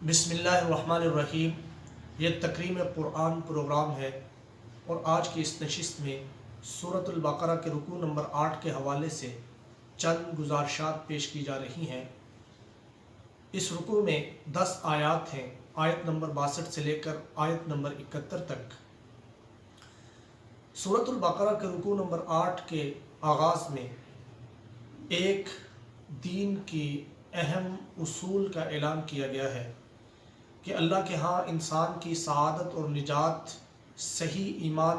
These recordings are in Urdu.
بسم اللہ الرحمن الرحیم۔ یہ تکریم قرآن پروگرام ہے اور آج کی اس نشست میں سورۃ البقرہ کے رکوع نمبر 8 کے حوالے سے چند گزارشات پیش کی جا رہی ہیں۔ اس رکوع میں 10 آیات ہیں، آیت نمبر 62 سے لے کر آیت نمبر 71 تک۔ سورۃ البقرہ کے رکوع نمبر 8 کے آغاز میں ایک دین کی اہم اصول کا اعلان کیا گیا ہے کہ اللہ کے ہاں انسان کی سعادت اور نجات صحیح ایمان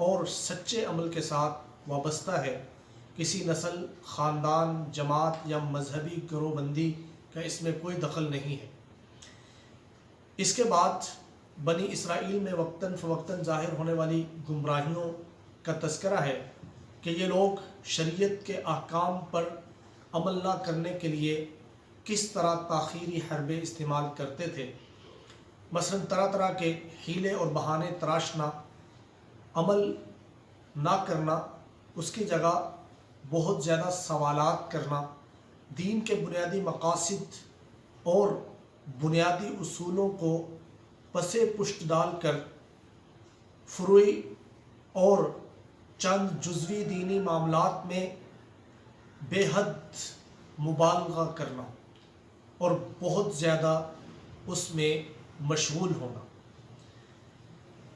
اور سچے عمل کے ساتھ وابستہ ہے۔ کسی نسل، خاندان، جماعت یا مذہبی گروہ بندی کا اس میں کوئی دخل نہیں ہے۔ اس کے بعد بنی اسرائیل میں وقتاً فوقتاً ظاہر ہونے والی گمراہیوں کا تذکرہ ہے کہ یہ لوگ شریعت کے احکام پر عمل نہ کرنے کے لیے کس طرح تاخیری حربے استعمال کرتے تھے، مثلا طرح طرح کے حیلے اور بہانے تراشنا، عمل نہ کرنا، اس کی جگہ بہت زیادہ سوالات کرنا، دین کے بنیادی مقاصد اور بنیادی اصولوں کو پس پشت ڈال کر فروعی اور چند جزوی دینی معاملات میں بے حد مبالغہ کرنا اور بہت زیادہ اس میں مشغول ہونا۔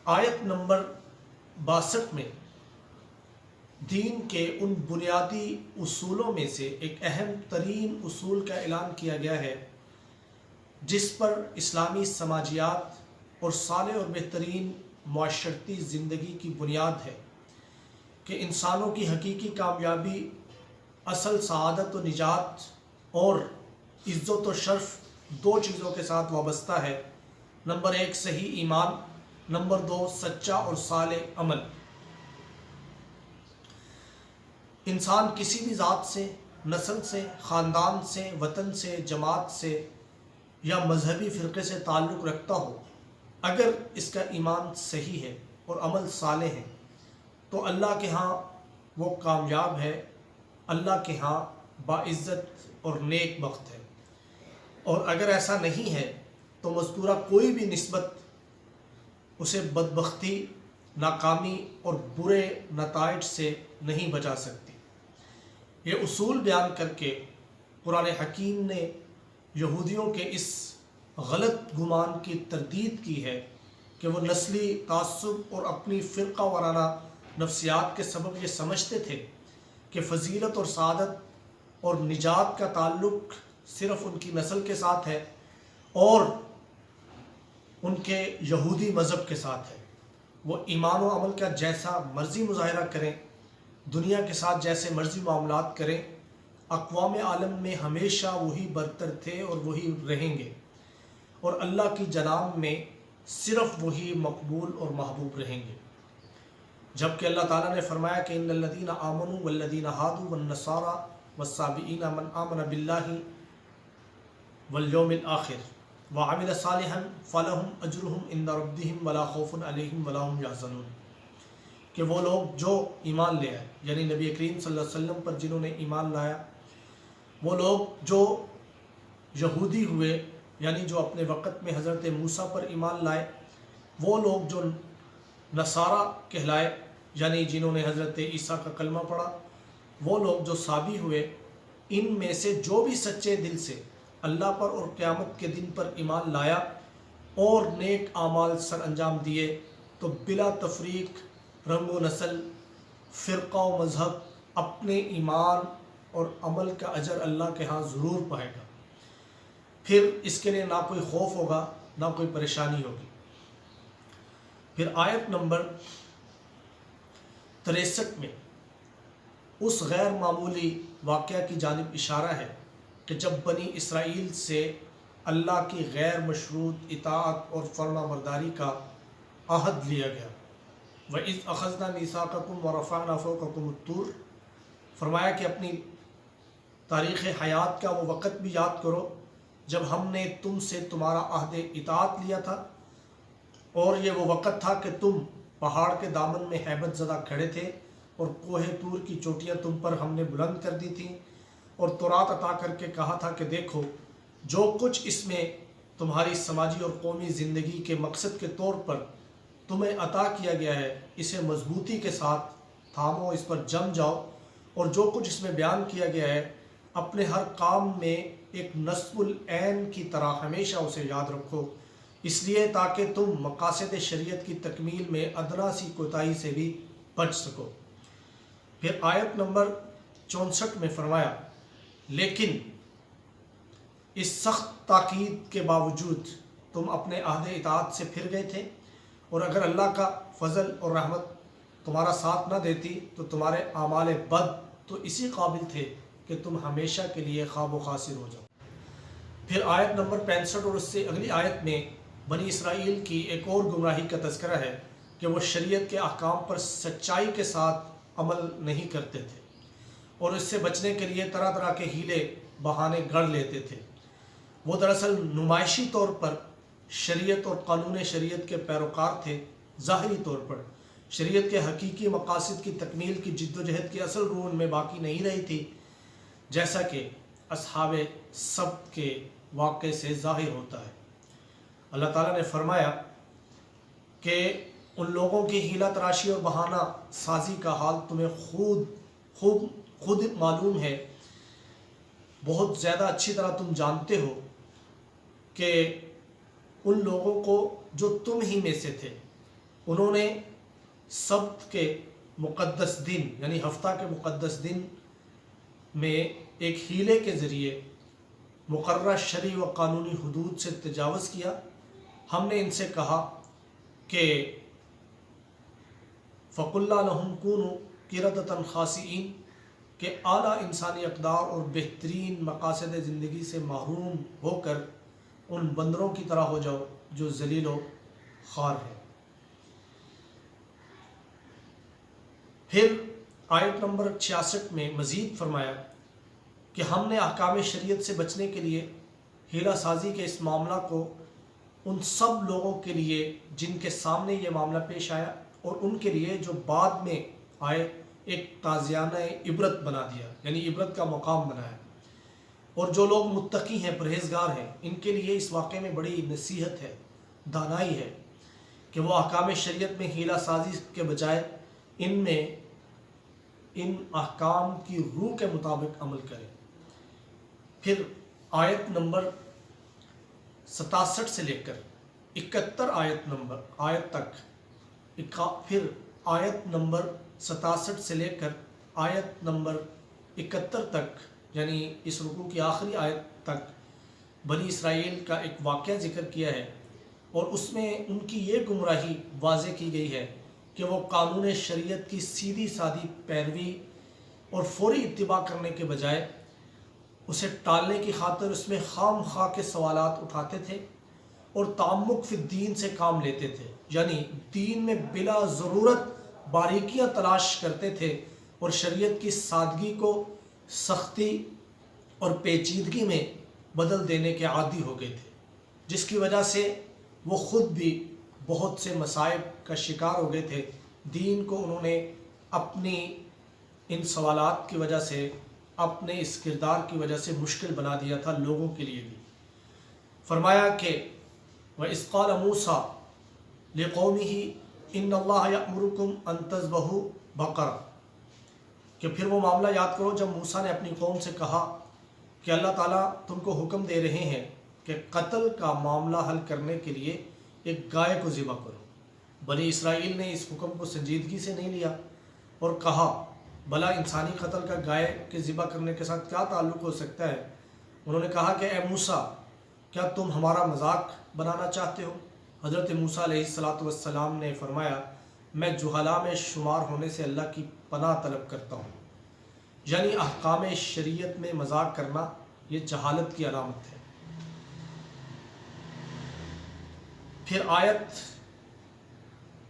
آیت نمبر 62 میں دین کے ان بنیادی اصولوں میں سے ایک اہم ترین اصول کا اعلان کیا گیا ہے جس پر اسلامی سماجیات اور صالح اور بہترین معاشرتی زندگی کی بنیاد ہے کہ انسانوں کی حقیقی کامیابی، اصل سعادت و نجات اور عزت و شرف دو چیزوں کے ساتھ وابستہ ہے۔ نمبر 1 صحیح ایمان، نمبر 2 سچا اور صالح عمل۔ انسان کسی بھی ذات سے، نسل سے، خاندان سے، وطن سے، جماعت سے یا مذہبی فرقے سے تعلق رکھتا ہو، اگر اس کا ایمان صحیح ہے اور عمل صالح ہے تو اللہ کے ہاں وہ کامیاب ہے، اللہ کے ہاں باعزت اور نیک بخت ہے۔ اور اگر ایسا نہیں ہے تو مذکورہ کوئی بھی نسبت اسے بدبختی، ناکامی اور برے نتائج سے نہیں بچا سکتی۔ یہ اصول بیان کر کے قرآن حکیم نے یہودیوں کے اس غلط گمان کی تردید کی ہے کہ وہ نسلی تعصب اور اپنی فرقہ وارانہ نفسیات کے سبب یہ سمجھتے تھے کہ فضیلت اور سعادت اور نجات کا تعلق صرف ان کی نسل کے ساتھ ہے اور ان کے یہودی مذہب کے ساتھ ہے۔ وہ ایمان و عمل کا جیسا مرضی مظاہرہ کریں، دنیا کے ساتھ جیسے مرضی معاملات کریں، اقوام عالم میں ہمیشہ وہی برتر تھے اور وہی رہیں گے، اور اللہ کی جناب میں صرف وہی مقبول اور محبوب رہیں گے۔ جبکہ اللہ تعالیٰ نے فرمایا کہ ان الذین آمنوا والذین ہادوا والنصارى والصابئین من آمن باللہ والیوم الآخر وعمل صالحا فلہم اجرہم عند ربہم ولا خوف علیہم ولا ہم یحزنون، کہ وہ لوگ جو ایمان لے آئے، یعنی نبی کریم صلی اللہ علیہ وسلم پر جنہوں نے ایمان لایا، وہ لوگ جو یہودی ہوئے یعنی جو اپنے وقت میں حضرت موسیٰ پر ایمان لائے، وہ لوگ جو نصارہ کہلائے یعنی جنہوں نے حضرت عیسیٰ کا کلمہ پڑھا، وہ لوگ جو صابی ہوئے، ان میں سے جو بھی سچے دل سے اللہ پر اور قیامت کے دن پر ایمان لایا اور نیک اعمال سر انجام دیے تو بلا تفریق رنگ و نسل، فرقہ و مذہب اپنے ایمان اور عمل کا اجر اللہ کے ہاں ضرور پائے گا۔ پھر اس کے لیے نہ کوئی خوف ہوگا، نہ کوئی پریشانی ہوگی۔ پھر آیت نمبر 63 میں اس غیر معمولی واقعہ کی جانب اشارہ ہے کہ جب بنی اسرائیل سے اللہ کی غیر مشروط اطاعت اور فرما برداری کا عہد لیا گیا۔ وَإِذْ أَخَذْنَا مِيثَاقَكُمْ وَرَفَعْنَا فَوْقَكُمُ الطُّورَ، فرمایا کہ اپنی تاریخ حیات کا وہ وقت بھی یاد کرو جب ہم نے تم سے تمہارا عہد اطاعت لیا تھا، اور یہ وہ وقت تھا کہ تم پہاڑ کے دامن میں ہیبت زدہ کھڑے تھے اور کوہ طور کی چوٹیاں تم پر ہم نے بلند کر دی تھیں، اور تورات عطا کر کے کہا تھا کہ دیکھو جو کچھ اس میں تمہاری سماجی اور قومی زندگی کے مقصد کے طور پر تمہیں عطا کیا گیا ہے اسے مضبوطی کے ساتھ تھامو، اس پر جم جاؤ، اور جو کچھ اس میں بیان کیا گیا ہے اپنے ہر کام میں ایک نصب العین کی طرح ہمیشہ اسے یاد رکھو، اس لیے تاکہ تم مقاصد شریعت کی تکمیل میں ادنا سی کوتاہی سے بھی بچ سکو۔ پھر آیت نمبر 64 میں فرمایا، لیکن اس سخت تاکید کے باوجود تم اپنے عہد اطاعت سے پھر گئے تھے، اور اگر اللہ کا فضل اور رحمت تمہارا ساتھ نہ دیتی تو تمہارے اعمال بد تو اسی قابل تھے کہ تم ہمیشہ کے لیے خواب و خاسر ہو جاؤ۔ پھر آیت نمبر 65 اور اس سے اگلی آیت میں بنی اسرائیل کی ایک اور گمراہی کا تذکرہ ہے کہ وہ شریعت کے احکام پر سچائی کے ساتھ عمل نہیں کرتے تھے، اور اس سے بچنے کے لیے طرح طرح کے ہیلے بہانے گڑھ لیتے تھے۔ وہ دراصل نمائشی طور پر شریعت اور قانون شریعت کے پیروکار تھے، ظاہری طور پر شریعت کے حقیقی مقاصد کی تکمیل کی جد و جہد کی اصل روح ان میں باقی نہیں رہی تھی، جیسا کہ اصحاب سبت کے واقعے سے ظاہر ہوتا ہے۔ اللہ تعالیٰ نے فرمایا کہ ان لوگوں کی حیلہ تراشی اور بہانہ سازی کا حال تمہیں خود معلوم ہے، بہت زیادہ اچھی طرح تم جانتے ہو کہ ان لوگوں کو جو تم ہی میں سے تھے، انہوں نے سبت کے مقدس دن یعنی ہفتہ کے مقدس دن میں ایک حیلے کے ذریعے مقررہ شرعی و قانونی حدود سے تجاوز کیا۔ ہم نے ان سے کہا کہ فَقُلْنَا لَهُمْ كُونُوا قِرَدَةً خَاسِئِينَ کہ اعلیٰ انسانی اقدار اور بہترین مقاصد زندگی سے محروم ہو کر ان بندروں کی طرح ہو جاؤ جو ذلیل و خوار ہیں۔ پھر آیت نمبر 66 میں مزید فرمایا کہ ہم نے احکام شریعت سے بچنے کے لیے ہیلہ سازی کے اس معاملہ کو ان سب لوگوں کے لیے جن کے سامنے یہ معاملہ پیش آیا اور ان کے لیے جو بعد میں آئے ایک تازیانہ عبرت بنا دیا، یعنی عبرت کا مقام بنایا، اور جو لوگ متقی ہیں، پرہیزگار ہیں، ان کے لیے اس واقعے میں بڑی نصیحت ہے، دانائی ہے کہ وہ احکام شریعت میں ہیلہ سازی کے بجائے ان احکام کی روح کے مطابق عمل کریں۔ پھر آیت نمبر 67 سے لے کر 71 آیت تک، پھر آیت نمبر 67 سے لے کر آیت نمبر 71 تک، یعنی اس رکوع کی آخری آیت تک بنی اسرائیل کا ایک واقعہ ذکر کیا ہے، اور اس میں ان کی یہ گمراہی واضح کی گئی ہے کہ وہ قانون شریعت کی سیدھی سادھی پیروی اور فوری اتباع کرنے کے بجائے اسے ٹالنے کی خاطر اس میں خام خواہ کے سوالات اٹھاتے تھے اور تعمق فی الدین سے کام لیتے تھے، یعنی دین میں بلا ضرورت باریکیاں تلاش کرتے تھے اور شریعت کی سادگی کو سختی اور پیچیدگی میں بدل دینے کے عادی ہو گئے تھے، جس کی وجہ سے وہ خود بھی بہت سے مصائب کا شکار ہو گئے تھے۔ دین کو انہوں نے اپنی ان سوالات کی وجہ سے، اپنے اس کردار کی وجہ سے مشکل بنا دیا تھا لوگوں کے لیے بھی۔ فرمایا کہ وَإِذْ قَالَ مُوسَىٰ لِقَوْمِهِ إِنَّ اللَّهَ يَأْمُرُكُمْ أَن تَذْبَحُوا بَقَرَةً کہ پھر وہ معاملہ یاد کرو جب موسیٰ نے اپنی قوم سے کہا کہ اللہ تعالیٰ تم کو حکم دے رہے ہیں کہ قتل کا معاملہ حل کرنے کے لیے ایک گائے کو ذبح کرو۔ بنی اسرائیل نے اس حکم کو سنجیدگی سے نہیں لیا اور کہا بھلا انسانی قتل کا گائے کے ذبح کرنے کے ساتھ کیا تعلق ہو سکتا ہے؟ انہوں نے کہا کہ اے موسیٰ، کیا تم ہمارا مذاق بنانا چاہتے ہو؟ حضرت موسیٰ علیہ السلام نے فرمایا میں جہلاء میں شمار ہونے سے اللہ کی پناہ طلب کرتا ہوں، یعنی احکام شریعت میں مذاق کرنا یہ جہالت کی علامت ہے۔ پھر آیت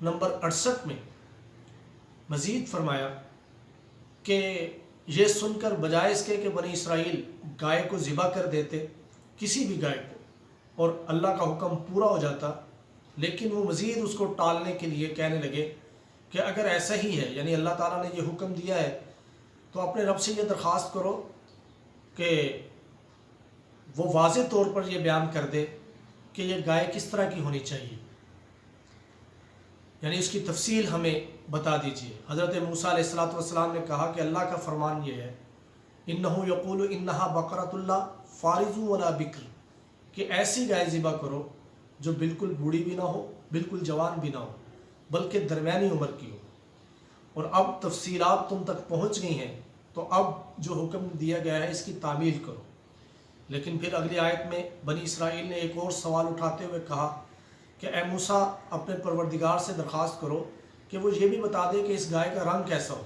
نمبر 68 میں مزید فرمایا کہ یہ سن کر بجائے اس کے کہ بنی اسرائیل گائے کو ذبح کر دیتے، کسی بھی گائے کو، اور اللہ کا حکم پورا ہو جاتا، لیکن وہ مزید اس کو ٹالنے کے لیے کہنے لگے کہ اگر ایسا ہی ہے، یعنی اللہ تعالیٰ نے یہ حکم دیا ہے تو اپنے رب سے یہ درخواست کرو کہ وہ واضح طور پر یہ بیان کر دے کہ یہ گائے کس طرح کی ہونی چاہیے، یعنی اس کی تفصیل ہمیں بتا دیجیے۔ حضرت موسیٰ علیہ السلام نے کہا کہ اللہ کا فرمان یہ ہے، انہو یقول انہا بقرۃ اللہ فارض ولا بکر، کہ ایسی گائے ذبح کرو جو بالکل بوڑھی بھی نہ ہو، بالکل جوان بھی نہ ہو، بلکہ درمیانی عمر کی ہو۔ اور اب تفصیلات تم تک پہنچ گئی ہیں، تو اب جو حکم دیا گیا ہے اس کی تعمیل کرو۔ لیکن پھر اگلی آیت میں بنی اسرائیل نے ایک اور سوال اٹھاتے ہوئے کہا کہ اے موسیٰ، اپنے پروردگار سے درخواست کرو کہ وہ یہ بھی بتا دے کہ اس گائے کا رنگ کیسا ہو۔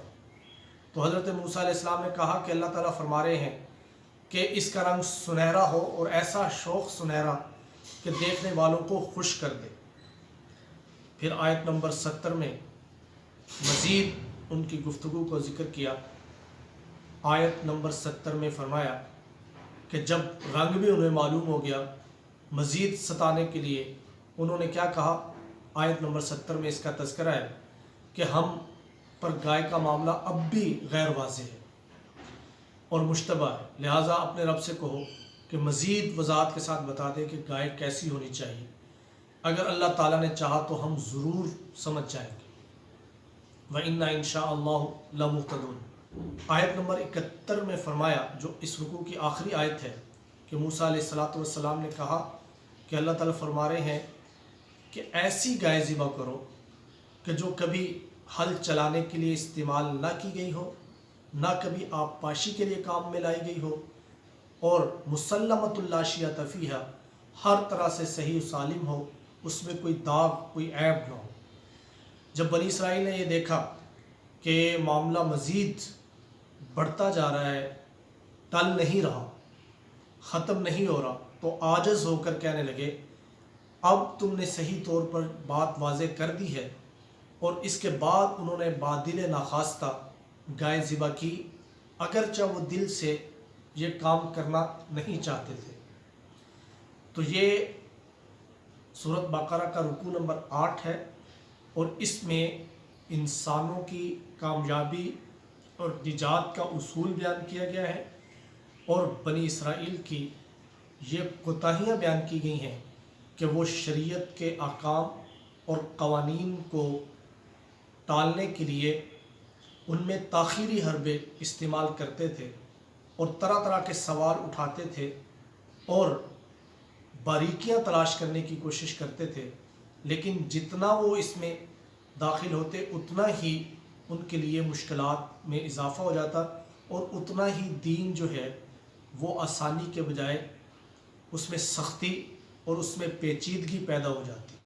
تو حضرت موسیٰ علیہ السلام نے کہا کہ اللہ تعالیٰ فرما رہے ہیں کہ اس کا رنگ سنہرا ہو، اور ایسا شوخ سنہرا کہ دیکھنے والوں کو خوش کر دے۔ پھر آیت نمبر 70 میں مزید ان کی گفتگو کو ذکر کیا۔ آیت نمبر 70 میں فرمایا کہ جب رنگ بھی انہیں معلوم ہو گیا، مزید ستانے کے لیے انہوں نے کیا کہا؟ آیت نمبر 70 میں اس کا تذکرہ ہے کہ ہم پر گائے کا معاملہ اب بھی غیر واضح ہے اور مشتبہ ہے، لہٰذا اپنے رب سے کہو کہ مزید وضاحت کے ساتھ بتا دے کہ گائے کیسی ہونی چاہیے۔ اگر اللہ تعالیٰ نے چاہا تو ہم ضرور سمجھ جائیں گے۔ وَإِنَّا إِن شَاءَ اللَّهُ لَمُهْتَدُونَ۔ آیت نمبر 71 میں فرمایا، جو اس رکوع کی آخری آیت ہے، کہ موسیٰ علیہ السلام نے کہا کہ اللہ تعالیٰ فرما رہے ہیں کہ ایسی گائے ذبح کرو کہ جو کبھی ہل چلانے کے لیے استعمال نہ کی گئی ہو، نہ کبھی آبپاشی کے لیے کام میں لائی گئی ہو، اور مسلمۃ لا شیۃ فیہا، ہر طرح سے صحیح و سالم ہو، اس میں کوئی داغ، کوئی عیب نہ ہو۔ جب بنی اسرائیل نے یہ دیکھا کہ معاملہ مزید بڑھتا جا رہا ہے، ٹل نہیں رہا، ختم نہیں ہو رہا، تو عاجز ہو کر کہنے لگے اب تم نے صحیح طور پر بات واضح کر دی ہے، اور اس کے بعد انہوں نے بادل ناخواستہ گائے ذبح کی، اگرچہ وہ دل سے یہ کام کرنا نہیں چاہتے تھے۔ تو یہ سورۃ بقرہ کا رکوع نمبر 8 ہے، اور اس میں انسانوں کی کامیابی اور نجات کا اصول بیان کیا گیا ہے، اور بنی اسرائیل کی یہ کوتاہیاں بیان کی گئی ہیں کہ وہ شریعت کے احکام اور قوانین کو ٹالنے کے لیے ان میں تاخیری حربے استعمال کرتے تھے، اور طرح طرح کے سوال اٹھاتے تھے، اور باریکیاں تلاش کرنے کی کوشش کرتے تھے، لیکن جتنا وہ اس میں داخل ہوتے اتنا ہی ان کے لیے مشکلات میں اضافہ ہو جاتا، اور اتنا ہی دین جو ہے وہ آسانی کے بجائے اس میں سختی اور اس میں پیچیدگی پیدا ہو جاتی۔